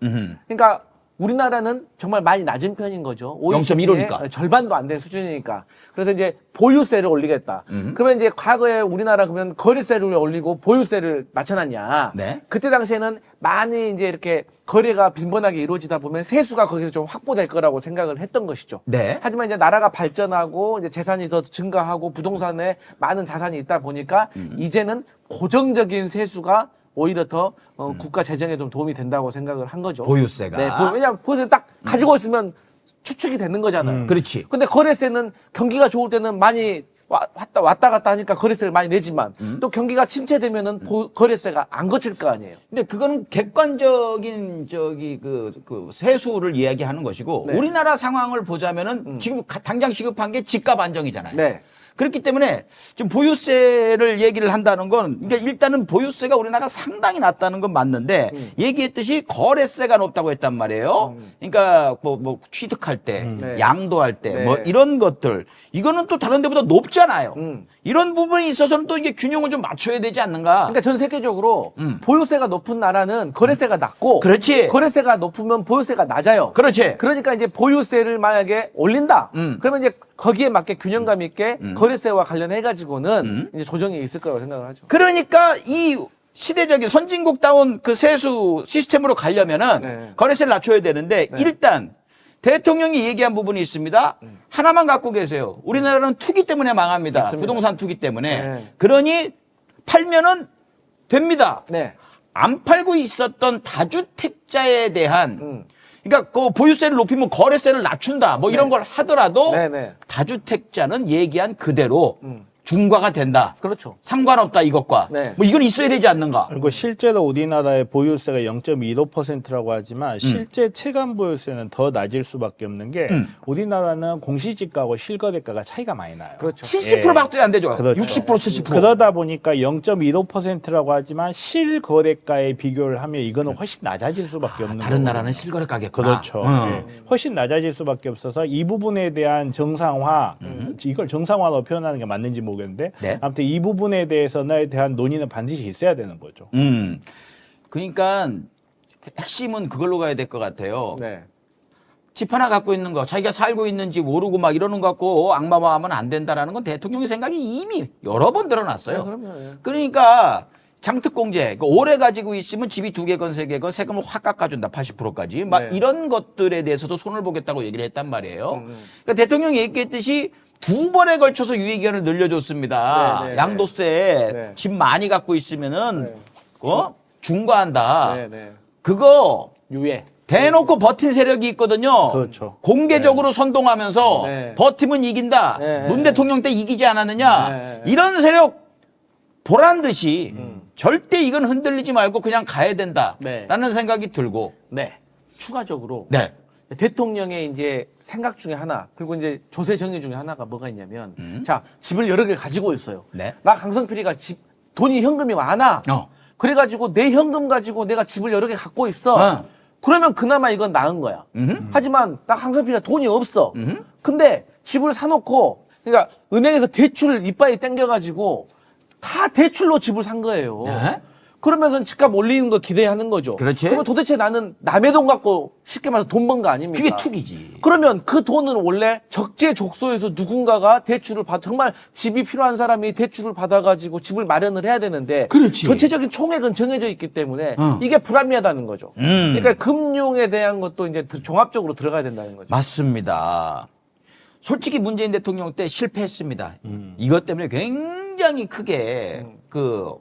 그러니까 우리나라는 정말 많이 낮은 편인 거죠. 0.15 니까. 절반도 안 된 수준이니까. 그래서 이제 보유세를 올리겠다. 그러면 이제 과거에 우리나라 그러면 거래세를 올리고 보유세를 맞춰놨냐. 네. 그때 당시에는 많이 이제 이렇게 거래가 빈번하게 이루어지다 보면 세수가 거기서 좀 확보될 거라고 생각을 했던 것이죠. 네. 하지만 이제 나라가 발전하고 이제 재산이 더 증가하고 부동산에 많은 자산이 있다 보니까 이제는 고정적인 세수가 오히려 더 국가 재정에 좀 도움이 된다고 생각을 한 거죠. 보유세가. 네, 왜냐하면 보유세 딱 가지고 있으면 추측이 되는 거잖아요. 그렇지. 근데 거래세는 경기가 좋을 때는 많이 왔다 갔다 하니까 거래세를 많이 내지만 또 경기가 침체되면은 거래세가 안 거칠 거 아니에요. 근데 그거는 객관적인 그 세수를 이야기하는 것이고 네. 우리나라 상황을 보자면은 지금 당장 시급한 게 집값 안정이잖아요. 네. 그렇기 때문에 지금 보유세를 얘기를 한다는 건 그러니까 일단은 보유세가 우리나라가 상당히 낮다는 건 맞는데 얘기했듯이 거래세가 높다고 했단 말이에요. 그러니까 뭐 취득할 때, 네. 양도할 때, 네. 뭐 이런 것들 이거는 또 다른 데보다 높잖아요. 이런 부분에 있어서는 또 이게 균형을 좀 맞춰야 되지 않는가? 그러니까 전 세계적으로 보유세가 높은 나라는 거래세가 낮고 그렇지. 거래세가 높으면 보유세가 낮아요. 그렇지. 그러니까 이제 보유세를 만약에 올린다. 그러면 이제 거기에 맞게 균형감 있게 거래세와 관련해 가지고는 이제 조정이 있을 거라고 생각을 하죠. 그러니까 이 시대적인 선진국다운 그 세수 시스템으로 가려면은 네. 거래세를 낮춰야 되는데 일단 대통령이 얘기한 부분이 있습니다. 하나만 갖고 계세요. 우리나라는 투기 때문에 망합니다. 맞습니다. 부동산 투기 때문에. 네. 그러니 팔면은 됩니다. 네. 안 팔고 있었던 다주택자에 대한 그러니까 그 보유세를 높이면 거래세를 낮춘다. 뭐 이런 걸 하더라도 네, 네. 다주택자는 얘기한 그대로 중과가 된다. 그렇죠. 상관없다 이것과. 네. 뭐 이건 있어야 되지 않는가? 그리고 실제로 우리나라의 보유세가 0.15%라고 하지만 실제 체감 보유세는 더 낮을 수밖에 없는 게 우리나라는 공시지가하고 실거래가가 차이가 많이 나요. 그렇죠. 70%밖에 안 되죠. 그렇죠. 60% 70%. 그러다 보니까 0.15%라고 하지만 실거래가에 비교를 하면 이거는 훨씬 낮아질 수밖에 없는 다른 거거든요. 나라는 실거래 가겠구나. 그렇죠. 예. 훨씬 낮아질 수밖에 없어서 이 부분에 대한 정상화, 이걸 정상화로 표현하는 게 맞는지 모르겠는데 네. 아무튼 이 부분에 대해서는 대한 논의는 반드시 있어야 되는 거죠. 그러니까 핵심은 그걸로 가야 될 것 같아요. 네. 집 하나 갖고 있는 거, 자기가 살고 있는지 모르고 막 이러는 거 갖고 악마화하면 안 된다라는 건 대통령의 생각이 이미 여러 번 드러났어요. 네, 그럼요. 예. 그러니까 장특공제, 오래 가지고 있으면 집이 2개건 3개건 세금을 확 깎아준다 80%까지. 막 네. 이런 것들에 대해서도 손을 보겠다고 얘기를 했단 말이에요. 그러니까 대통령이 얘기했듯이 2번에 걸쳐서 유예기간을 늘려줬습니다. 네, 네, 양도세 네. 집 많이 갖고 있으면은 네. 중과한다. 네, 네. 그거 유예. 대놓고 버틴 세력이 있거든요. 그렇죠. 공개적으로 선동하면서 네. 버티면 이긴다. 네. 문 대통령 때 이기지 않았느냐. 네. 이런 세력 보란 듯이 절대 이건 흔들리지 말고 그냥 가야 된다라는 네. 생각이 들고. 네. 추가적으로 네. 대통령의 이제 생각 중에 하나, 그리고 이제 조세 정리 중에 하나가 뭐가 있냐면, 자, 집을 여러 개 가지고 있어요. 네. 나 강성필이가 돈이 현금이 많아. 그래가지고 내 현금 가지고 내가 집을 여러 개 갖고 있어. 그러면 그나마 이건 나은 거야. 하지만 나 강성필이가 돈이 없어. 근데 집을 사놓고, 그러니까 은행에서 대출 이빠이 땡겨가지고 다 대출로 집을 산 거예요. 네? 그러면서 집값 올리는 거 기대하는 거죠. 그렇지. 그러면 도대체 나는 남의 돈 갖고 쉽게 말해서 돈 번 거 아닙니까? 그게 투기지. 그러면 그 돈은 원래 적재적소에서 누군가가 대출을 정말 집이 필요한 사람이 대출을 받아가지고 집을 마련을 해야 되는데 그렇지. 전체적인 총액은 정해져 있기 때문에 이게 불합리하다는 거죠. 그러니까 금융에 대한 것도 이제 종합적으로 들어가야 된다는 거죠. 맞습니다. 솔직히 문재인 대통령 때 실패했습니다. 이것 때문에 굉장히 크게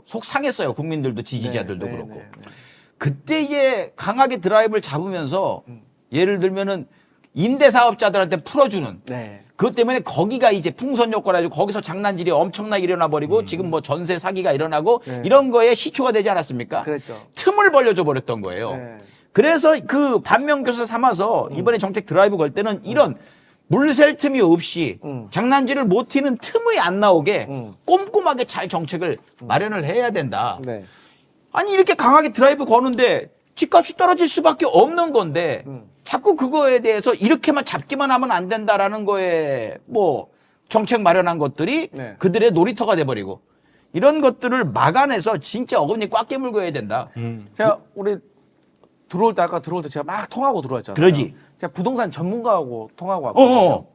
속 상했어요. 국민들도 지지자들도 네, 네, 그렇고. 네, 네. 그때 이제 강하게 드라이브를 잡으면서 예를 들면은 임대사업자들한테 풀어주는 네. 그것 때문에 거기가 이제 풍선 효과라 가지고 거기서 장난질이 엄청나게 일어나 버리고 지금 뭐 전세 사기가 일어나고 네. 이런 거에 시초가 되지 않았습니까? 그랬죠. 틈을 벌려줘 버렸던 거예요. 네. 그래서 그 반면교사 삼아서 이번에 정책 드라이브 걸 때는 이런 물샐 틈이 없이 장난질을 못 튀는 틈이 안 나오게 꼼꼼하게 잘 정책을 마련을 해야 된다. 네. 아니 이렇게 강하게 드라이브 거는데 집값이 떨어질 수밖에 없는 건데 자꾸 그거에 대해서 이렇게만 잡기만 하면 안 된다라는 거에 뭐 정책 마련한 것들이 네. 그들의 놀이터가 돼버리고 이런 것들을 막아내서 진짜 어금니 꽉 깨물고 해야 된다. 제가 우리 아까 들어올 때 제가 막 통하고 들어왔잖아요. 그러지. 제가 부동산 전문가하고 통하고 왔거든요.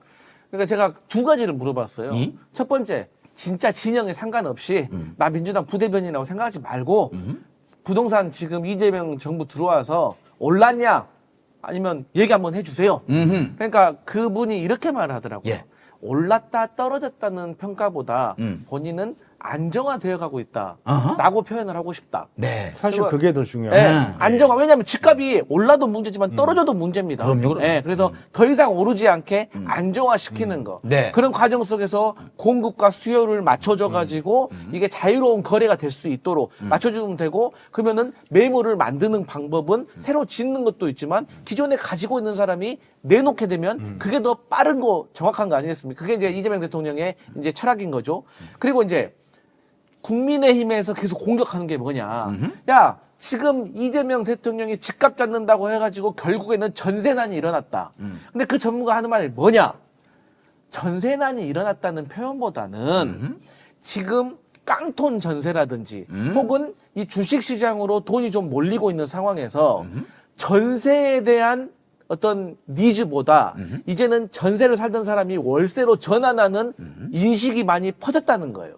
그러니까 제가 두 가지를 물어봤어요. 첫 번째, 진짜 진영에 상관없이 나 민주당 부대변인이라고 생각하지 말고 부동산 지금 이재명 정부 들어와서 올랐냐 아니면 얘기 한번 해주세요. 그러니까 그분이 이렇게 말하더라고요. 예. 올랐다 떨어졌다는 평가보다 본인은 안정화되어 가고 있다라고 표현을 하고 싶다. 네. 사실 그리고- 그게 더 예, 중요해요. 안정화. 왜냐하면 집값이 올라도 문제지만 떨어져도 문제입니다. 그럼요. 예, 그래서 더 이상 오르지 않게 안정화시키는 거. 네. 그런 과정 속에서 공급과 수요를 맞춰줘 가지고 이게 자유로운 거래가 될 수 있도록 맞춰주면 되고, 그러면은 매물을 만드는 방법은 새로 짓는 것도 있지만 기존에 가지고 있는 사람이 내놓게 되면 그게 더 빠른 거 정확한 거 아니겠습니까? 그게 이제 이재명 대통령의 이제 철학인 거죠. 그리고 이제 국민의힘에서 계속 공격하는 게 뭐냐. 야, 지금 이재명 대통령이 집값 잡는다고 해가지고 결국에는 전세난이 일어났다. 근데 그 전문가 하는 말이 뭐냐. 전세난이 일어났다는 표현보다는 지금 깡통 전세라든지 혹은 이 주식시장으로 돈이 좀 몰리고 있는 상황에서 전세에 대한 어떤 니즈보다 이제는 전세를 살던 사람이 월세로 전환하는 인식이 많이 퍼졌다는 거예요.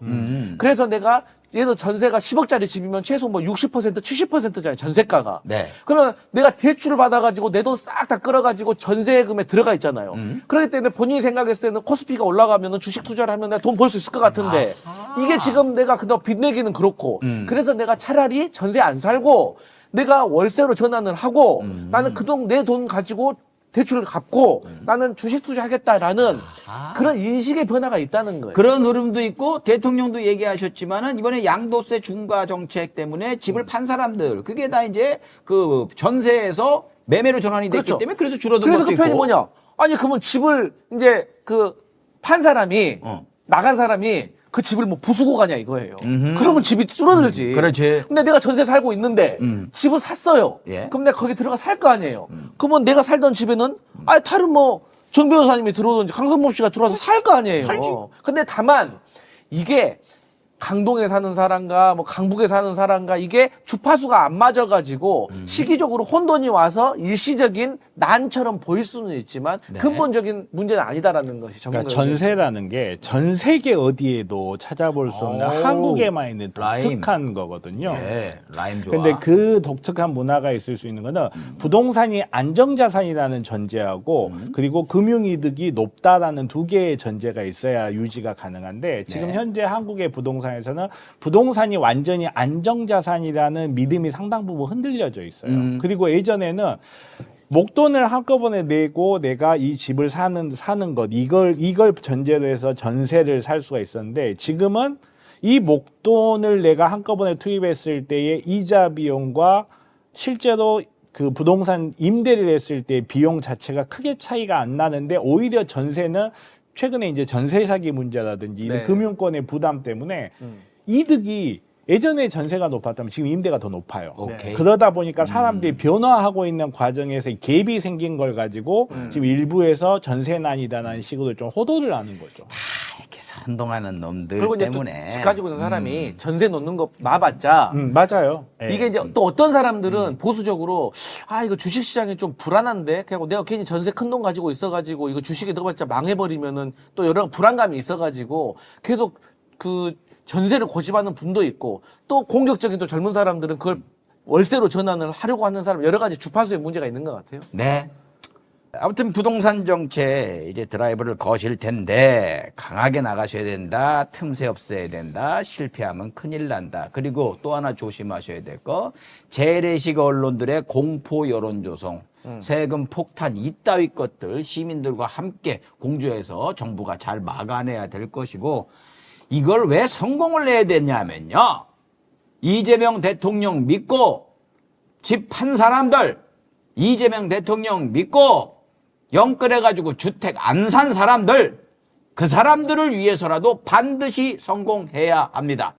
그래서 내가 예를 들어 전세가 10억짜리 집이면 최소 뭐 60%, 70%잖아요. 전세가가. 네. 그러면 내가 대출을 받아가지고 내 돈 싹 다 끌어가지고 전세금에 들어가 있잖아요. 그렇기 때문에 본인이 생각했을 때는 코스피가 올라가면 주식 투자를 하면 내가 돈 벌 수 있을 것 같은데 이게 지금 내가 그냥 빚내기는 그렇고 그래서 내가 차라리 전세 안 살고 내가 월세로 전환을 하고 나는 그동안 내 돈 가지고 대출을 갚고 나는 주식 투자하겠다라는 그런 인식의 변화가 있다는 거예요. 그런 흐름도 있고 대통령도 얘기하셨지만은 이번에 양도세 중과 정책 때문에 집을 판 사람들 그게 다 이제 그 전세에서 매매로 전환이 됐기 그렇죠. 때문에 그래서 줄어든 그래서 것도 그 표현이 있고. 뭐냐? 아니 그러면 집을 이제 그 판 사람이 나간 사람이 그 집을 뭐 부수고 가냐 이거예요. 그러면 집이 줄어들지. 그렇지. 근데 내가 전세 살고 있는데 집을 샀어요. 예. 그럼 내가 거기 들어가 살 거 아니에요. 그러면 내가 살던 집에는 다른 뭐 정 변호사님이 들어오든지 강성범 씨가 들어와서 살 거 아니에요. 살지. 근데 다만 이게 강동에 사는 사람과 뭐 강북에 사는 사람과 이게 주파수가 안 맞아가지고 시기적으로 혼돈이 와서 일시적인 난처럼 보일 수는 있지만 근본적인 문제는 아니다라는 것이 그러니까 전문가의 전세라는 게 전 세계 어디에도 찾아볼 수 없는 오. 한국에만 있는 라임. 독특한 거거든요. 예, 라임 좋아. 근데 그 독특한 문화가 있을 수 있는 거는 부동산이 안정자산이라는 전제하고 그리고 금융이득이 높다라는 두 개의 전제가 있어야 유지가 가능한데 지금 네. 현재 한국의 부동산에서는 부동산이 완전히 안정자산이라는 믿음이 상당 부분 흔들려져 있어요. 그리고 예전에는 목돈을 한꺼번에 내고 내가 이 집을 사는 것 이걸 전제로 해서 전세를 살 수가 있었는데 지금은 이 목돈을 내가 한꺼번에 투입했을 때의 이자 비용과 실제로 그 부동산 임대를 했을 때 비용 자체가 크게 차이가 안 나는데 오히려 전세는 최근에 이제 전세 사기 문제라든지 네. 금융권의 부담 때문에 이득이 예전에 전세가 높았다면 지금 임대가 더 높아요. 오케이. 그러다 보니까 사람들이 변화하고 있는 과정에서 갭이 생긴 걸 가지고 지금 일부에서 전세난이다라는 식으로 좀 호도를 하는 거죠. 이렇게 선동하는 놈들 그리고 이제 때문에 집 가지고 있는 사람이 전세 놓는 거 놔봤자 맞아요. 예. 이게 이제 또 어떤 사람들은 보수적으로 이거 주식 시장이 좀 불안한데 그냥 내가 괜히 전세 큰 돈 가지고 있어가지고 이거 주식에 넣어봤자 망해버리면은 또 여러 불안감이 있어가지고 계속 그 전세를 고집하는 분도 있고 또 공격적인 또 젊은 사람들은 그걸 월세로 전환을 하려고 하는 사람 여러 가지 주파수의 문제가 있는 것 같아요. 네. 아무튼 부동산 정책 이제 드라이브를 거실 텐데 강하게 나가셔야 된다. 틈새 없애야 된다. 실패하면 큰일 난다. 그리고 또 하나 조심하셔야 될 거 재래식 언론들의 공포 여론 조성. 세금 폭탄 이따위 것들 시민들과 함께 공조해서 정부가 잘 막아내야 될 것이고 이걸 왜 성공을 내야 되냐면요. 이재명 대통령 믿고 집 판 사람들 이재명 대통령 믿고 영끌해가지고 주택 안 산 사람들 그 사람들을 위해서라도 반드시 성공해야 합니다.